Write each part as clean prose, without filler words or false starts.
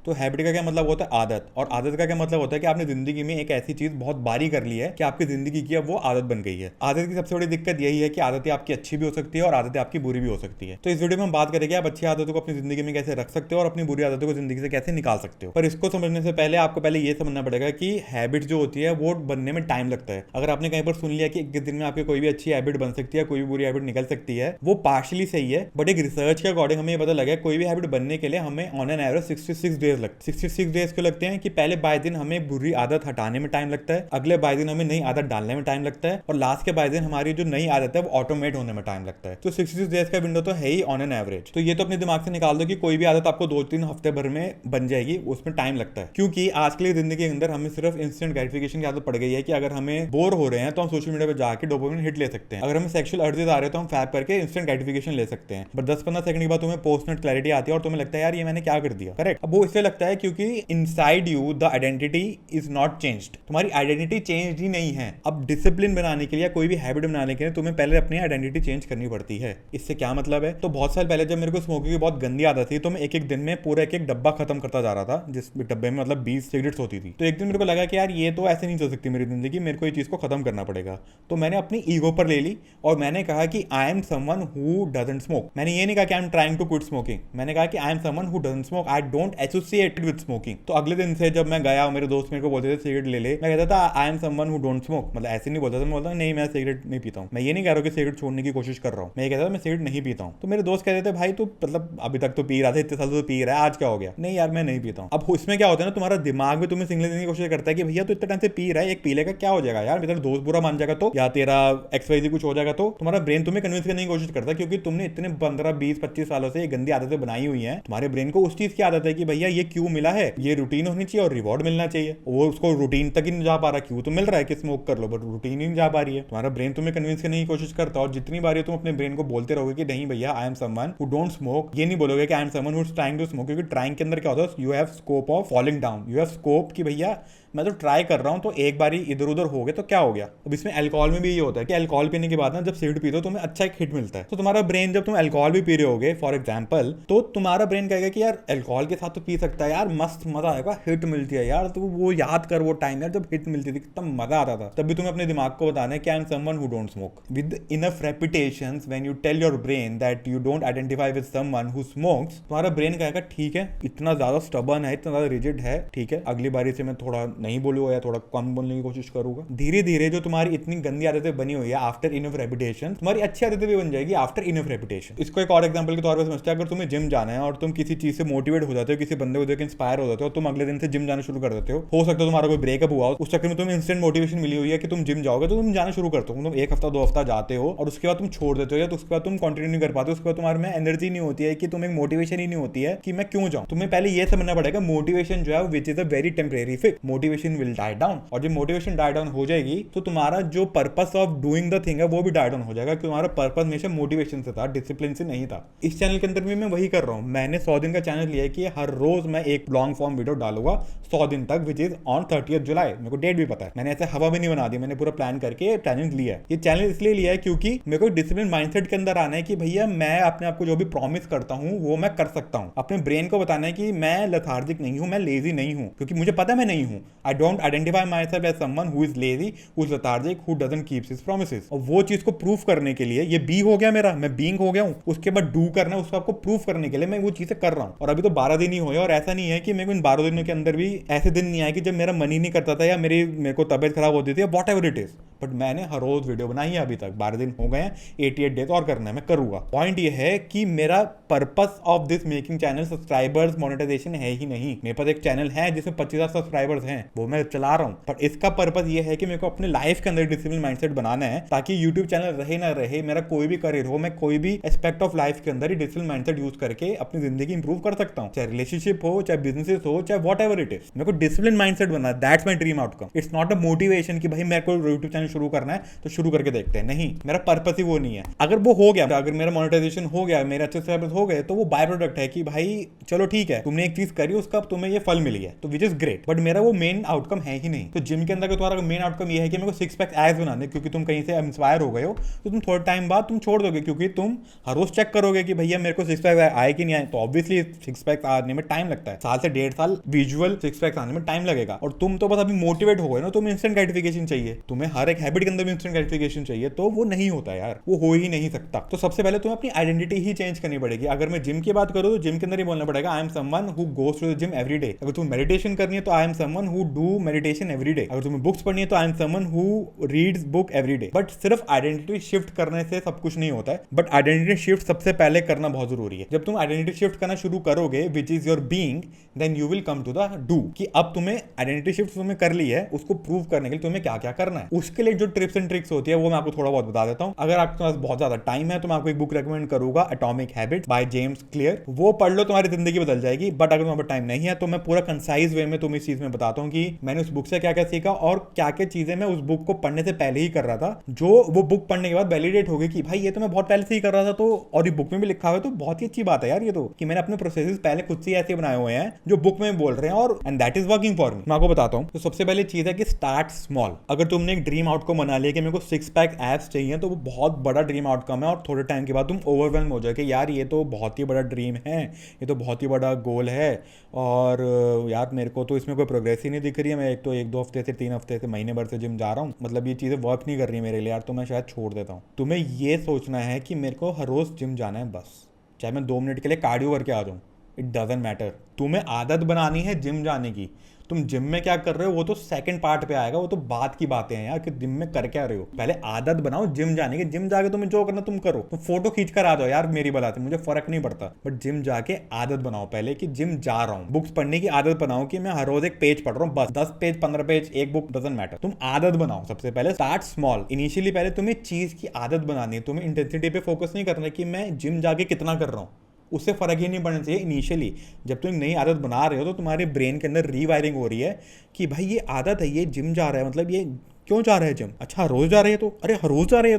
तो हैबिट का क्या मतलब होता है? आदत। और आदत का क्या मतलब होता है कि आपने जिंदगी में एक ऐसी चीज बहुत बारी कर ली है कि आपकी जिंदगी की अब वो आदत बन गई है। आदत की सबसे बड़ी दिक्कत यही है कि आदतें आपकी अच्छी भी हो सकती है और आदतें आपकी बुरी भी हो सकती है। तो इस वीडियो में हम बात करेंगे आप अच्छी आदतों को अपनी जिंदगी में कैसे रख सकते हो और अपनी बुरी आदतों को जिंदगी से कैसे निकाल सकते हो। पर इसको समझने से पहले आपको पहले ये समझना पड़ेगा कि हैबिट जो होती है वो बनने में टाइम लगता है। अगर आपने कहीं पर सुन लिया कि एक दिन में आपकी कोई भी अच्छी हैबिट बन सकती है, कोई भी बुरी हैबिट निकल सकती है, वो पार्शली सही है। बट एक रिसर्च के अकॉर्डिंग हमें ये पता लगा कोई भी हैबिट बनने के लिए हमें ऑन एन एवरेज 66 डेज लगते हैं। 66 डेज क्यों लगते हैं? कि पहले 22 दिन हमें बुरी आदत हटाने में टाइम लगता है, अगले 22 दिन हमें नई आदत डालने में टाइम लगता है और लास्ट के 22 दिन हमारी जो नई आदत है वो ऑटोमेट होने में टाइम लगता है। तो 66 डेज का विंडो तो है ही ऑन एन एवरेज। तो ये तो अपने दिमाग से निकाल दो कि कोई भी आदत आपको 2-3 हफ्ते भर में बन जाएगी, उसमें टाइम लगता है। क्योंकि आज के लिए जिंदगी के अंदर हमें सिर्फ इंस्टेंट ग्रेटिफिकेशन की आदत पड़ गई है कि अगर हमें बोर हो रहे हैं तो हम सोशल मीडिया पर जाकर डोपामिन हिट ले सकते हैं। अगर हमें सेक्सुअल अर्जेस आ रहे हैं तो हम फैप करके इंस्टेंट ग्रेटिफिकेशन ले सकते हैं। बट 10-15 सेकंड के बाद तुम्हें पोस्ट नेट क्लैरिटी आती है और तुम्हें लगता है यार ये मैंने क्या कर दिया। करेक्ट? अब वो इसलिए लगता है क्योंकि inside you the identity is not changed. तुम्हारी आइडेंटिटी चेंज ही नहीं है। अब डिसिप्लिन बनाने के लिए, कोई भी हैबिट बनाने के लिए तुम्हें पहले अपनी आइडेंटिटी चेंज करनी पड़ती है। इससे क्या मतलब है? तो बहुत साल पहले जब मेरे को स्मोकिंग की बहुत गंदी आदत थी तो मैं एक दिन में पूरा एक डब्बा खत्म करता जा रहा था, जिस डब्बे में मतलब 20 सिगरेट्स होती थी। तो एक दिन मेरे को लगा कि यार ये तो ऐसे नहीं चल सकती मेरी जिंदगी, मेरे को ये चीज को खत्म करना पड़ेगा। तो मैंने अपनी ईगो पर ले ली और मैंने कहा कि I am someone who doesn't smoke. मैंने ये नहीं कहा कि I am trying to quit smoking, मैंने कहा कि I am someone who doesn't smoke, I don't associate with smoking. तो अगले दिन से जब मैं गया, मेरे दोस्त मेरे को बोलते थे सिगरेट ले ले, मैं कहता था आई am someone who don't smoke. मतलब ऐसे नहीं बोलता था, मैं बोलता नहीं मैं सिगरेट नहीं पीता हूँ। मैं ये नहीं कह रहा हूँ कि सिगरेट छोड़ने की कोशिश कर रहा हूँ, मैं ये कहता था मैं सिगरेट नहीं पीता हूँ। तो मेरे दोस्त कहते थे भाई तू मतलब अभी तक तो पी रहा था, इतने साल तो पी रहा है, आज क्या हो गया? नहीं यार मैं नहीं पीता हूँ। अब इसमें क्या होता है ना, तुम्हारा दिमाग में तुम्हें सिग्नल देने की कोशिश करता है कि भैया तू इतने टाइम से पी रहा है, एक पी लेगा क्या हो जाएगा यार, मेरा दोस्त बुरा मान जाएगा तो, या तेरा XYZ कुछ हो जाएगा तो। तुम्हारा ब्रेन तुम्हें कन्विंस करने की कोशिश करता है क्योंकि तुमने इतने 15-20-25 सालों से ये गंदी आदतें बनाई हुई हैं। तुम्हारे ब्रेन को उस चीज की आदत है कि भैया ये क्यों मिला है, ये रूटीन होनी चाहिए और रिवॉर्ड मिलना चाहिए। वो उसको रूटीन तक ही नहीं जा पा रहा, क्यों तो मिल रहा है कि स्मोक कर लो, बट रूटीन ही नहीं जा पा रही है। तुम्हारा ब्रेन तुम्हें कन्विंस करने की कोशिश करता है और जितनी बार तुम अपने ब्रेन को बोलते रहोगे कि नहीं भैया I am someone who don't smoke, ये नहीं बोलोगे कि I am someone who is trying to smoke, क्योंकि ट्राइंग के अंदर क्या होता है, you have scope of falling down, you have scope कि भैया मैं तो ट्राई कर रहा हूँ, तो एक बार इधर उधर हो गए तो क्या हो गया। अब इसमें अल्कोहल में भी ये होता है कि अल्कोहल पीने के बाद ना जब सिगरेट पीते हो तुम्हें अच्छा एक हिट मिलता है। तो तुम्हारा ब्रेन जब तुम अल्कोहल भी पी रहे होगे फॉर एग्जांपल, तो तुम्हारा ब्रेन कहेगा कि यार अल्कोहल के साथ तो पी सकता है यार, मस्त मजा आएगा, हिट मिलती है यार। तो वो याद कर वो टाइम यार जब हिट मिलती थी, कितना मजा आता था। तब भी तुम्हें अपने दिमाग को बताना है कि I am someone who don't smoke with enough reputations. When you tell your brain that you don't identify with someone who smokes, तुम्हारा ब्रेन कहेगा ठीक है, इतना ज्यादा स्टबर्न है, इतना ज्यादा रिजिड है, ठीक है अगली बारी से मैं थोड़ा नहीं बोलूंगा या थोड़ा कम बोलने की कोशिश करूंगा। धीरे धीरे जो तुम्हारी इतनी गंदी आदतें बनी हुई है आफ्टर इनफ रेपुटेशन, तुम्हारी अच्छी आदतें भी बन जाएगी आफ्टर इनफ रेपुटेशन। इसको एक और एग्जांपल के तौर पर समझते हैं, अगर तुम्हें जिम जाना है और तुम किसी चीज से मोटिवेट हो जाते हो, किसी बंदे को देख इंस्पायर हो जाते हो, तुम अगले दिन से जिम जाना शुरू कर देते हो सकता है तुम्हारा कोई ब्रेकअप हुआ हो, उस चक्कर में तुम्हें इंस्टेंट मोटिवेशन मिली हुई है कि तुम जिम जाओगे, तो तुम जाना शुरू करते हो। तुम 1 हफ्ता 2 हफ्ता जाते हो और उसके बाद तुम छोड़ देते हो, या तो उसके बाद तुम कंटिन्यू नहीं कर पाते, उसके बाद तुम्हारे में एनर्जी नहीं होती है, कि तुम्हें मोटिवेशन ही नहीं होती है कि मैं क्यों जाऊं। तुम्हें पहले ये समझना पड़ेगा मोटिवेशन जो है which is a very temporary fix, motivation will die down. और जब मोटिवेशन डाई डाउन हो जाएगी तो तुम्हारा जो purpose of doing the thing है वो भी डाई डाउन हो जाएगा, क्योंकि तुम्हारा पर्पस हमेशा मोटिवेशन से था, डिसिप्लिन से नहीं था। इस चैनल के अंदर भी मैं वही कर रहा हूँ। मैंने 100 दिन का चैनल लिया है कि हर रोज मैं एक लॉन्ग फॉर्म वीडियो डालूंगा 100 दिन तक, विच इज ऑन 30 जुलाई। मेरे को डेट भी पता है, मैंने ऐसे हवा भी नहीं बना दी, मैंने पूरा प्लान करके चैलेंज लिया है। ये चैलेंज इसलिए लिया है क्योंकि मेरे को डिसिप्लिन माइंडसेट के अंदर आना है कि भैया मैं अपने आप को जो भी प्रॉमिस करता हूँ वो मैं कर सकता हूँ। अपने ब्रेन को बताना है कि मैं लेथार्जिक नहीं हूँ, मैं लेजी नहीं हूँ, क्योंकि मुझे पता मैं नहीं हूँ। I don't identify myself as someone who is lazy, who is lethargic, who doesn't keeps his promises. और वो चीज को प्रूफ करने के लिए, ये बी हो गया मेरा, मैं बीइंग हो गया हूँ, उसके बाद डू करना है, उसको आपको प्रूफ करने के लिए मैं वो चीजें कर रहा हूँ। और अभी तो 12 दिन ही हुए, और ऐसा नहीं है कि मेरे को इन 12 दिनों के अंदर भी ऐसे दिन नहीं आए कि जब मेरा मन ही नहीं करता था या मेरे को तबियत खराब होती थी, what ever it is. But मैंने हर रोज वीडियो बनाई है, अभी तक 12 दिन हो गए हैं, 88 डेज और करना है, मैं करूंगा। पॉइंट ये है कि मेरा purpose of this making channel subscribers monetization है ही नहीं। मेरे पास एक चैनल है जिसमें 25,000 सब्सक्राइबर्स हैं, वो मैं चला रहा हूँ, बट इसका पर्पस ये है कि मेरे को अपने लाइफ के अंदर डिसिप्लिन माइंडसेट बनाना है, ताकि यूट्यूब चैनल रहे ना रहे, मेरा कोई भी करियर हो, मैं कोई भी एस्पेक्ट ऑफ लाइफ के अंदर ही डिसिप्लिन माइंडसेट यूज करके अपनी जिंदगी इंप्रूव कर सकता हूँ, चाहे रिलेशनशिप हो, चाहे बिजनेस हो, चाहे वॉट एवर इट इज। मेरे को डिसिप्लिन माइंडसेट बनना, that's my dream outcome. It's not a motivation कि भाई मेरे को यूट्यूब चैनल शुरू करना है तो शुरू करके देखते हैं। नहीं, मेरा पर्पस ही वो नहीं है। अगर वो हो गया, अगर मेरा मोनेटाइजेशन हो गया, मेरे अच्छे सब्सक्राइबर्स हो गए, तो वो बाय प्रोडक्ट है कि भाई चलो ठीक है, तुमने एक चीज करी, उसका तुम्हें ये फल मिल गया, तो विच इज ग्रेट, बट मेरा वो मेन आउटकम है ही नहीं। तो जिम के अंदर का तुम्हारा मेन आउटकम ये है कि मेरे को 6 पैक एब्स बनाने, क्योंकि तुम कहीं से इंस्पायर हो गए हो, तो तुम थोड़े टाइम बाद तुम छोड़ दोगे, क्योंकि तुम हर रोज चेक करोगे कि भैया मेरे को 6 पैक आए कि नहीं आए। तो ऑब्वियसली 6 पैक आने में टाइम लगता है, साल से 1.5 साल विजुअल 6 पैक आने में टाइम लगेगा। और तुम तो बस अभी मोटिवेट हो गए ना, तुम्हें इंस्टेंट ग्रेटिफिकेशन चाहिए, तुम्हें हर एक हैबिट के अंदर भी इंस्टेंट ग्रेटिफिकेशन चाहिए, तो वो नहीं होता यार, वो हो ही नहीं सकता। तो सबसे पहले तुम्हें अपनी आइडेंटिटी ही चेंज करनी पड़ेगी। अगर मैं जिम की बात करूं तो जिम के अंदर ही बोलना पड़ेगा I am someone who goes to the gym every day. अगर तुम्हें मेडिटेशन करनी है तो I am someone who do meditation every day. अगर तुम्हें बुक्स पढ़नी है तो I am someone who reads book every day. But सिर्फ आइडेंटिटी शिफ्ट करने से सब कुछ नहीं होता है, बट आइडेंटिटी शिफ्ट सबसे पहले करना बहुत जरूरी है। जब तुम आइडेंटिटी शिफ्ट करना शुरू करोगे which is your being, then you will come to the do, कि अब तुम्हें आइडेंटिटी शिफ्ट तुम्हें कर ली है, उसको प्रूव करने के लिए तुम्हें क्या क्या करना है। उसके लिए जो ट्रिप्स एंड ट्रिक्स होती है वो मैं आपको थोड़ा बहुत बता देता हूं। अगर आपके पास बहुत ज्यादा टाइम है तो मैं आपको एक बुक रेकमेंड करूंगा, atomic habits by James clear. वो पढ़ लो, तुम्हारी जिंदगी बदल जाएगी। बट अगर तुम्हारे टाइम नहीं है तो मैं पूरा कंसाइज वे में तुम्हें इस चीज में बताता हूँ कि मैंने उस बुक से क्या क्या सीखा और क्या क्या चीजें मैं उस बुक को पढ़ने से पहले ही कर रहा था, जो वो बुक पढ़ने के बाद वैलिडेट हो गई कि भाई ये तो मैं बहुत पहले से ही कर रहा था। तो और ये बुक में भी लिखा हुआ है, तो बहुत ही अच्छी बात है यार ये तो, कि मैंने अपने प्रोसेसेस पहले खुद से ऐसे बनाए हुए हैं जो बुक में बोल रहे हैं, और and that is working for me. मैं आपको बताता हूँ। तो सबसे पहले चीज है कि स्टार्ट स्मॉल। अगर तुमने एक ड्रीम आउटकम बना लिया कि मेरे को 6 पैक एब्स चाहिए, तो वो बहुत बड़ा ड्रीम आउटकम है, और थोड़े टाइम के बाद तुम ओवरवेलम हो जाओगे यार ये तो बहुत ही बड़ा ड्रीम है, ये तो बहुत ही बड़ा गोल है, और यार मेरे को तो इसमें कोई प्रोग्रेस ही नहीं दिख रही है। मैं एक तो 1-2 हफ्ते से 3 हफ्ते से महीने भर से जिम जा रहा हूँ, मतलब ये चीज़ें वर्क नहीं कर रही है मेरे लिए यार, तो मैं शायद छोड़ देता हूँ। तुम्हें ये सोचना है कि मेरे को हर रोज़ जिम जाना है, बस चाहे मैं 2 मिनट के लिए कार्डियो करके आ जाऊँ, इट डजंट मैटर। तुम्हें आदत बनानी है जिम जाने की। तुम जिम में क्या कर रहे हो वो तो सेकंड पार्ट पे आएगा, वो तो बात की बातें हैं यार कि जिम में कर क्या रहे हो। पहले आदत बनाओ जिम जाने की। जिम जाके तुम्हें जो करना तुम करो, तुम फोटो खींच कर आ जाओ यार, मेरी बलाते मुझे फर्क नहीं पड़ता, बट जिम जाके आदत बनाओ पहले कि जिम जा रहा हूँ। बुक्स पढ़ने की आदत बनाओ कि मैं हर रोज एक पेज पढ़ रहा हूँ, बस 10 पेज 15 पेज एक बुक, डजंट मैटर। तुम आदत बनाओ सबसे पहले, स्टार्ट स्मॉल। इनिशियली पहले तुम्हें चीज की आदत बनानी है, तुम्हें इंटेंसिटी पे फोकस नहीं करना कि मैं जिम जाके कितना कर रहा हूँ, उससे फर्क ही नहीं पड़ना चाहिए। इनिशियली जब तुम नई आदत बना रहे हो तो तुम्हारे ब्रेन के अंदर रीवायरिंग हो रही है कि भाई ये आदत है, ये जिम जा रहा है, मतलब ये क्यों जा रहा है जिम, अच्छा हर रोज जा रही है, तो अरे हर रोज जा रही है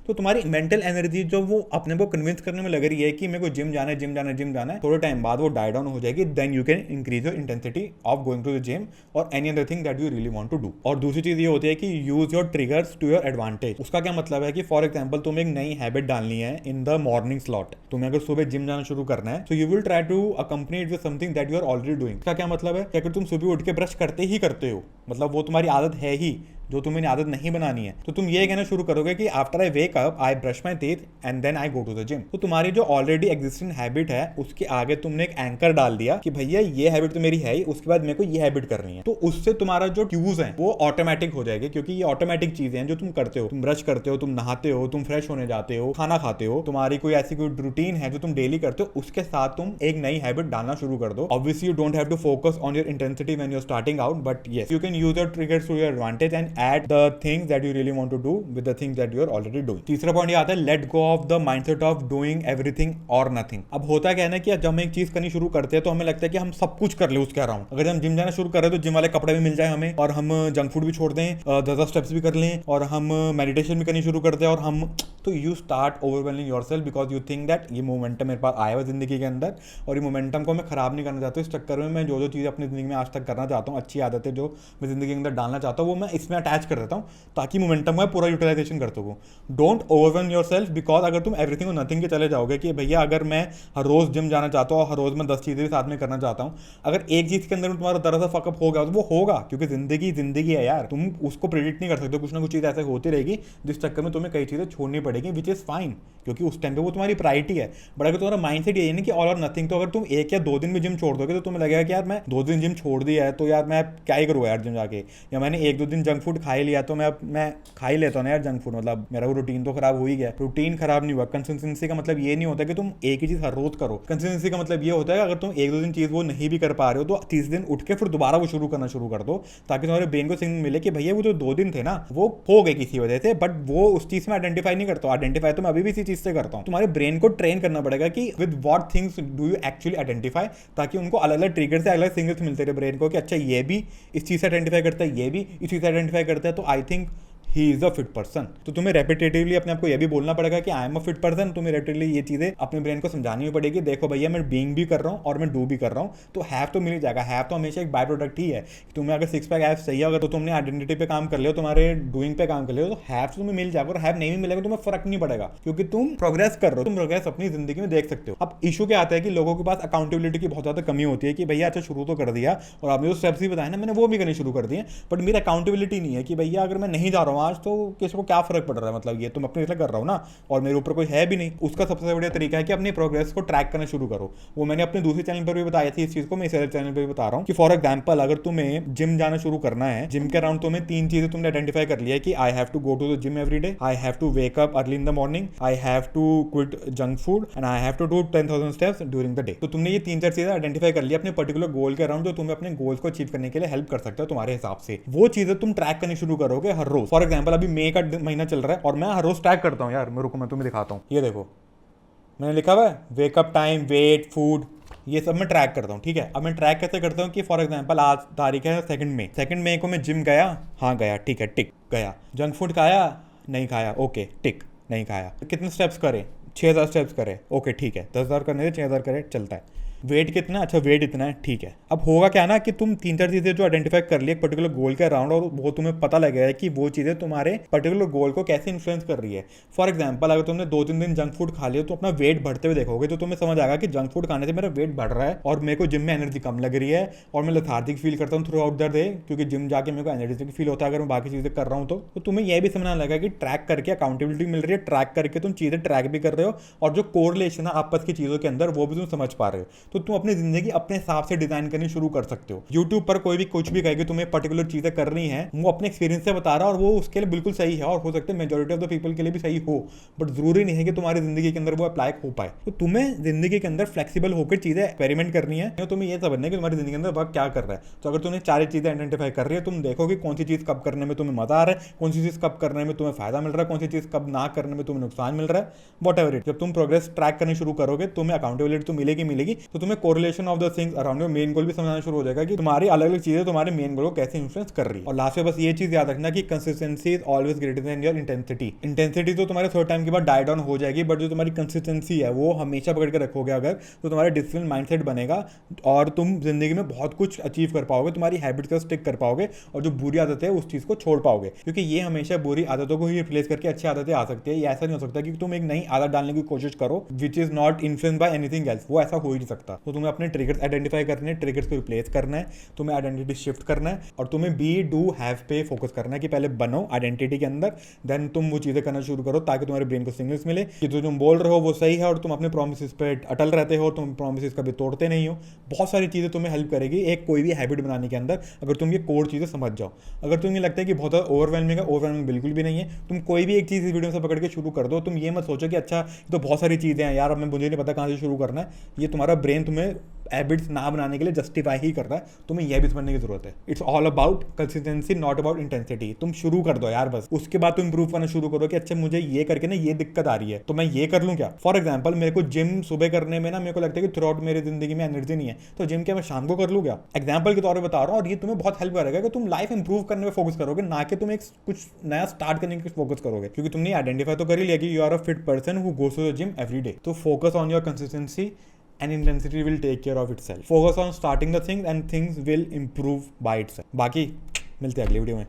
तो तुम्हारी मेंटल एनर्जी जो वो अपने को कन्विंस करने में लग रही है कि मेरे को जिम जाना है, जिम जाना है, जिम जाना है, थोड़े टाइम बाद वो डाई डाउन हो जाएगी। Then you can increase your intensity of going to the gym और any other thing that you really want to do. और दूसरी चीज ये होती है कि use your triggers to your advantage. उसका क्या मतलब है कि फॉर एग्जाम्पल तुम्हें एक नई हैबिट डालनी है इन द मॉर्निंग स्लॉट। तुम्हें अगर सुबह जिम जाना शुरू करना है तो you will try to accompany it with something that you are already doing. इसका क्या मतलब है कि अगर तुम सुबह उठ के ब्रश करते ही करते हो, मतलब वो तुम्हारी आदत है ही, जो तुम्हें आदत नहीं बनानी है, तो तुम ये कहना शुरू करोगे कि after I wake up I brush my teeth and then I go to the gym. तो तुम्हारी जो ऑलरेडी एग्जिस्टिंग हैबिट है उसके आगे तुमने एक एंकर डाल दिया कि भैया ये हैबिट तो मेरी है ही, उसके बाद मेरे को ये हैबिट करनी है। तो उससे तुम्हारा जो क्यूज है वो ऑटोमेटिक हो जाएगी, क्योंकि ये ऑटोमेटिक चीजें हैं जो तुम करते हो। तुम ब्रश करते हो, तुम नहाते हो, तुम फ्रेश होने जाते हो, खाना खाते हो, तुम्हारी कोई ऐसी कोई रूटीन है जो तुम डेली करते हो, उसके साथ तुम एक नई हैबिट डालना शुरू कर दो। Obviously you don't have to focus on your intensity when you are starting out, but yes you can use your triggers to your advantage and add the thing that you really want to do with the things that you are already doing। तीसरा point ये आता है let go of the mindset of doing everything और nothing. अब होता क्या है ना कि जब हम एक चीज करनी शुरू करते हैं तो हमें लगता है कि हम सब कुछ कर ले उसके अराउंड। अगर हम जिम जाना शुरू कर रहे हैं तो जिम वाले कपड़े भी मिल जाए हमें, और हम जंक फूड भी छोड़ दें, 10 स्टेप्स भी कर लें, और हम मेडिटेशन भी करनी शुरू कर दें, और हम तो you start overwhelming yourself because you think that ये मोमेंटम मेरे पास आया हुआ जिंदगी के अंदर, और ये मोमेंटम को मैं खराब नहीं करना चाहता हूँ। इस चक्कर में मैं जो चीज़ अपनी जिंदगी में आज तक करना चाहता हूँ, अच्छी आदतें जो मैं जिंदगी के अंदर डालना चाहता हूँ, वो मैं इसमें अटैच कर देता हूँ ताकि मोमेंटम का पूरा यूटिलाइजेशन कर सकूँ। डोंट ओवरवेलम योरसेल्फ, बिकॉज अगर तुम एवरीथिंग और नथिंग के चले जाओगे कि भैया अगर मैं हर रोज जिम जाना चाहता हूँ और हर रोज मैं 10 चीज़ें भी साथ में करना चाहता हूँ, अगर एक चीज़ के अंदर तुम्हारा दरअसल फकअप हो गया तो वो होगा, क्योंकि जिंदगी है यार, तुम उसको प्रेडिक्ट नहीं कर सकते। कुछ ना कुछ चीज़ ऐसे होती रहेगी जिस चक्कर में तुम्हें कई चीज़ें छोड़नी पड़ेगी, विच इज़ फाइन, क्योंकि उस टाइम पे वो तुम्हारी प्रायोरिटी है। बट अगर तुम्हारा माइंडसेट ये है कि ऑल और नथिंग, तो अगर तुम 1 या 2 दिन में जिम छोड़ दोगे तो तुम्हें लगेगा कि यार मैं 2 दिन जिम छोड़ दिया है तो यार मैं क्या ही करूँगा यार जिम जाके, या मैंने 1-2 दिन जंक फूड खा ही लिया तो मैं खा ही लेता हूँ ना यार जंक फूड, मतलब मेरा वो रूटीन तो खराब हो ही गया। रूटीन खराब नहीं हुआ। कंसिस्टेंसी का मतलब ये नहीं होता कि तुम एक ही चीज हर रोज करो। कंसिस्टेंसी का मतलब ये होता है अगर तुम 1-2 दिन चीज वो नहीं भी कर पा रहे हो तो 30 दिन उठ के फिर दोबारा वो शुरू करना शुरू कर दो, ताकि तुम्हारे ब्रेन को सिग्नल मिले कि भैया वो जो 2 दिन थे ना वो हो गए किसी वजह से, बट वो उस चीज में आइडेंटिफाई नहीं करता। आइडेंटिफाई तो मैं अभी भी इसी चीज से करता हूँ। तुम्हारे ब्रेन को ट्रेन करना पड़ेगा कि with what things do you actually identify, ताकि उनको अलग अलग ट्रिगर से अलग सिग्नल्स मिलते रहे ब्रेन को कि अच्छा ये भी इस चीज से आइडेंटिफाई करता है, ये भी इस चीज से आइडेंटिफाई करता है, तो I think he is a fit person. तो तुम्हें रेपिटेटिवली अपने आप को यह भी बोलना पड़ेगा कि I am a fit person. तुम्हें रेपिटेटिवली ये चीजें अपने ब्रेन को समझानी भी पड़ेगी, देखो भैया मैं बीइंग भी कर रहा हूँ और मैं डू भी कर रहा हूँ। तो हैव तो मिल जाएगा, हैव तो हमेशा एक बाय प्रोडक्ट ही है। तुम्हें अगर 6 पैक एब्स चाहिए अगर तो तुमने आइडेंटिटी पे काम कर लिया, तुम्हारे डूइंग पे काम कर लिया, तो हैव तुम्हें मिल जाएगा। और हैव नहीं भी मिलेगा तुम्हें फर्क नहीं पड़ेगा, क्योंकि तुम प्रोग्रेस कर रहे हो, तुम प्रोग्रेस अपनी जिंदगी में देख सकते हो। अब इशू क्या आता है कि लोगों के पास अकाउंटेबिलिटी की बहुत ज्यादा कमी होती है कि भैया अच्छा शुरू तो कर दिया और आपने जो स्टेप्स भी बताए ना मैंने वो भी करने शुरू कर दिए, बट मेरी अकाउंटेबिलिटी नहीं है कि भैया अगर मैं नहीं जा रहा हूँ आज तो किसी को क्या फर्क पड़ रहा है, मतलब ये तुम अपने लिए कर रहा हो ना और मेरे ऊपर कोई है भी नहीं। उसका सबसे बढ़िया तरीका है कि अपनी प्रोग्रेस को ट्रैक करना शुरू करो। वो मैंने अपने दूसरे चैनल पर भी बताया थी इस चीज को, मैं इस चैनल पर भी बता रहा हूँ कि फॉर एग्जाम्पल अगर तुम्हें जिम जाना शुरू करना है, जिम के अराउंड तुम्हें 3 चीजें तुमने आइडेंटिफाई कर लिया है कि I have to go to the gym every day, I have to wake up early in the morning, I have to quit junk food and I have to do 10,000 steps during the day. तो तुमने ये 3-4 चीजें identify कर लिया अपने particular goal के around, जो तुम्हें अपने गोल्स को अचीव करने के लिए हेल्प कर सकता है तुम्हारे हिसाब से। वो चीजें तुम ट्रैक करनी शुरू करोगे हर रोज। फॉर एग्जाम्पल अभी मई का महीना चल रहा है और मैं हर रोज ट्रैक करता हूँ यार, रुको मैं तुम्हें दिखाता हूँ। ये देखो मैंने लिखा हुआ है वेकअप टाइम, वेट, फूड, ये सब मैं ट्रैक करता हूँ। ठीक है, अब मैं ट्रैक कैसे करता हूँ कि फॉर एग्जांपल आज तारीख है 2 मई को मैं जिम गया, हाँ गया, ठीक है टिक गया। जंक फूड खाया, नहीं खाया, ओके टिक, नहीं खाया। कितने स्टेप्स करे, 6,000 स्टेप्स करे, ओके ठीक है। 10,000 करने से 6,000 करे, चलता है। वेट कितना, अच्छा वेट इतना है, ठीक है। अब होगा क्या ना कि तुम 3-4 चीजें जो आइडेंटिफाई कर ली एक पर्टिकुलर गोल के अराउंड, और वो तुम्हें पता लग गया है कि वो चीजें तुम्हारे पर्टिकुलर गोल को कैसे इन्फ्लुएंस कर रही है। फॉर एग्जाम्पल अगर तुमने 2-3 दिन जंक फूड खा लिया तो अपना वेट बढ़ते हुए देखोगे तो तुम्हें समझ आएगा कि जंक फूड खाने से मेरा वेट बढ़ रहा है और मेरे को जिम में एनर्जी कम लग रही है और मैं लेथार्जिक फील करता हूँ थ्रू आउट द डे, क्योंकि जिम जाके मेरे को एनर्जेटिक फील होता है अगर मैं बाकी चीजें कर रहा हूँ। तो तुम्हें यह भी समझना लगेगा कि ट्रैक करके अकाउंटेबिलिटी मिल रही है, ट्रैक करके तुम चीजें ट्रैक भी कर रहे हो और जो कोरिलेशन है आपस की चीजों के अंदर वो भी तुम समझ पा रहे हो। तो तुम अपनी जिंदगी अपने हिसाब से डिजाइन करनी शुरू कर सकते हो। YouTube पर कोई भी कुछ भी कहेगी तुम्हें पर्टिकुलर चीजें करनी है, वो अपने एक्सपीरियंस से बता रहा है और वो उसके लिए बिल्कुल सही है और हो सकता है मेजॉरिटी ऑफ द पीपल के लिए भी सही हो, बट जरूरी नहीं है कि तुम्हारी जिंदगी के अंदर वो अप्लाई हो पाए। तो तुम्हें जिंदगी के अंदर फ्लेक्सिबल होकर चीजें एक्सपेरिमेंट करनी है। तो तुम्हें ये समझना है कि तुम्हारी जिंदगी के अंदर वर्क क्या कर रहा है। तो अगर तुमने 4 चीजें आइडेंटिफाई कर रही है, तुम देखो कि कौन सी चीज कब करने में तुम्हें मजा आ रहा है, कौन सी चीज कब करने में तुम्हें फायदा मिल रहा है, कौन सी चीज कब ना करने में तुम्हें नुकसान मिल रहा है, वॉट एवर इट। जब तुम प्रोग्रेस ट्रैक करनी शुरू करोगे तुम्हें अकाउंटेबिलिटी तो मिलेगी, तो तुम्हें correlation of the things around your main goal भी समझना शुरू हो जाएगा कि तुम्हारी अलग अलग चीजें तुम्हारे मेन गोल को कैसे इन्फ्लुएंस कर रही है। और लास्ट में बस ये चीज याद रखना कि consistency is always greater than your intensity. Intensity तो तुम्हारे थोड़े टाइम के बाद डाई डाउन हो जाएगी, बट जो तुम्हारी कंसिस्टेंसी है वो हमेशा पकड़ के रखोगे अगर, तो तुम्हारा डिसिप्लिन माइंडसेट बनेगा और तुम जिंदगी में बहुत कुछ अचीव कर पाओगे, तुम्हारी हैबिट्स को स्टिक कर पाओगे और जो बुरी आदत है उस चीज को छोड़ पाओगे, क्योंकि ये हमेशा बुरी आदतों को ही रिप्लेस करके अच्छी आदतें आ सकती है। ये ऐसा नहीं हो सकता कि तुम एक नई आदत डालने की कोशिश करो which is not influence by anything else, वो ऐसा हो ही नहीं सकता। तो तुम्हें अपने ट्रिगर्स आइडेंटिफाई करने हैं, ट्रिगर्स को रिप्लेस करना है, तुम्हें आइडेंटिटी शिफ्ट करना है और तुम्हें बी डू हैव पे फोकस करना है कि पहले बनो आइडेंटिटी के अंदर, देन तुम वो चीजें करना शुरू करो ताकि तुम्हारे ब्रेन को सिग्नल्स मिले कि जो तुम बोल रहे हो वो सही है और तुम अपने प्रोमिसेस पे अटल रहते हो, तुम प्रोमिसेस कभी तोड़ते नहीं हो। बहुत सारी चीजें तुम्हें हेल्प करेगी एक कोई भी हैबिट बनाने के अंदर अगर तुम ये कोर चीजें समझ जाओ। अगर तुम्हें लगता है कि बहुत ओवरवेलमिंग है, ओवरवेलमिंग बिल्कुल भी नहीं है। तुम कोई भी एक चीज इस वीडियो से पकड़ के शुरू कर दो। तुम ये मत सोचो कि अच्छा तो बहुत सारी चीजें हैं यार, अब मुझे नहीं पता कहाँ से शुरू करना है। ये तुम्हारा ब्रेन तुम्हें हैबिट्स ना बनाने के लिए जस्टिफाई ही कर रहा है, तुम्हें यह भी समझने की जरूरत है। It's all about consistency, not about intensity. तुम शुरू कर दो यार बस, उसके बाद तुम इंप्रूव करना शुरू करो कि अच्छा मुझे ये करके ना ये दिक्कत आ रही है तो मैं ये कर लूँ क्या। फॉर एग्जाम्पल मेरे को जिम सुबह करने में ना मेरे को लगता है कि थ्रू आउट मेरी जिंदगी में एनर्जी नहीं है, तो जिम क्या मैं शाम को कर लूँ क्या। एग्जाम्पल के तौर पर बता रहा हूँ और ये तुम्हें बहुत हेल्प करेगा कि तुम लाइफ इंप्रूव करने में फोकस करोगे, ना कि तुम एक कुछ नया स्टार्ट करने की फोकस करोगे, क्योंकि तुमने आइडेंटिफाई तो कर ही लिया कि you are a fit person who goes to the gym every day. तो focus on your consistency and intensity will take care of itself. Focus on starting the things and things will improve by itself. बाकी मिलते हैं अगली video में।